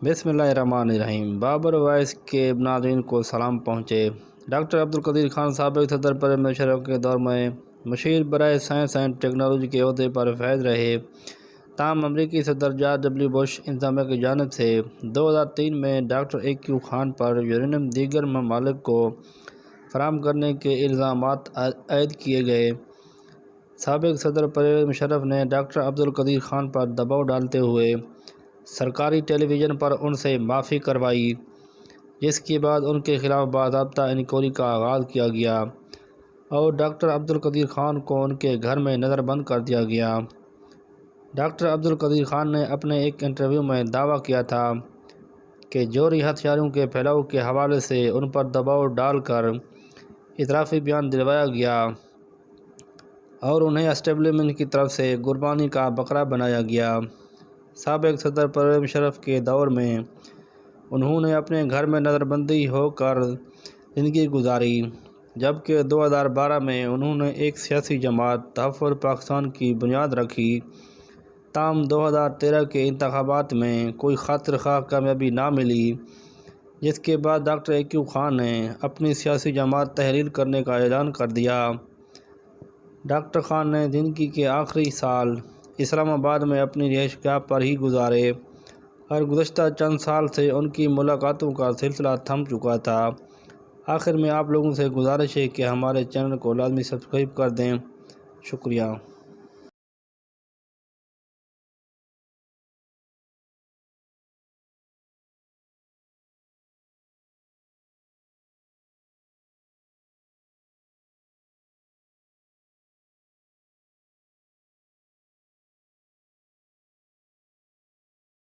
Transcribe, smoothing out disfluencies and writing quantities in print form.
بسم اللہ الرحمن الرحیم۔ بابر وائس کے ناظرین کو سلام پہنچے۔ ڈاکٹر عبدالقدیر خان سابق صدر پرویز مشرف کے دور میں مشیر برائے سائنس اینڈ ٹیکنالوجی کے عہدے پر فائز رہے، تاہم امریکی صدر جارج ڈبلیو بش انتظامیہ کی جانب سے 2003 میں ڈاکٹر اے.کیو خان پر یورینیم دیگر ممالک کو فراہم کرنے کے الزامات عائد کیے گئے۔ سابق صدر پرویز مشرف نے ڈاکٹر عبدالقدیر خان پر دباؤ ڈالتے ہوئے سرکاری ٹیلی ویژن پر ان سے معافی کروائی، جس کے بعد ان کے خلاف باضابطہ انکوائری کا آغاز کیا گیا اور ڈاکٹر عبدالقدیر خان کو ان کے گھر میں نظر بند کر دیا گیا۔ ڈاکٹر عبدالقدیر خان نے اپنے ایک انٹرویو میں دعویٰ کیا تھا کہ جوہری ہتھیاروں کے پھیلاؤ کے حوالے سے ان پر دباؤ ڈال کر اعترافی بیان دلوایا گیا اور انہیں اسٹیبلشمنٹ کی طرف سے قربانی کا بکرا بنایا گیا۔ سابق صدر پرویز مشرف کے دور میں انہوں نے اپنے گھر میں نظر بندی ہو کر زندگی گزاری، جبکہ 2012 میں انہوں نے ایک سیاسی جماعت تحفظ پاکستان کی بنیاد رکھی، تاہم 2013 کے انتخابات میں کوئی خاطر خواہ کامیابی نہ ملی، جس کے بعد ڈاکٹر اے.کیو خان نے اپنی سیاسی جماعت تحلیل کرنے کا اعلان کر دیا۔ ڈاکٹر خان نے زندگی کے آخری سال اسلام آباد میں اپنی رہائش گاہ پر ہی گزارے اور گزشتہ چند سال سے ان کی ملاقاتوں کا سلسلہ تھم چکا تھا۔ آخر میں آپ لوگوں سے گزارش ہے کہ ہمارے چینل کو لازمی سبسکرائب کر دیں۔ شکریہ۔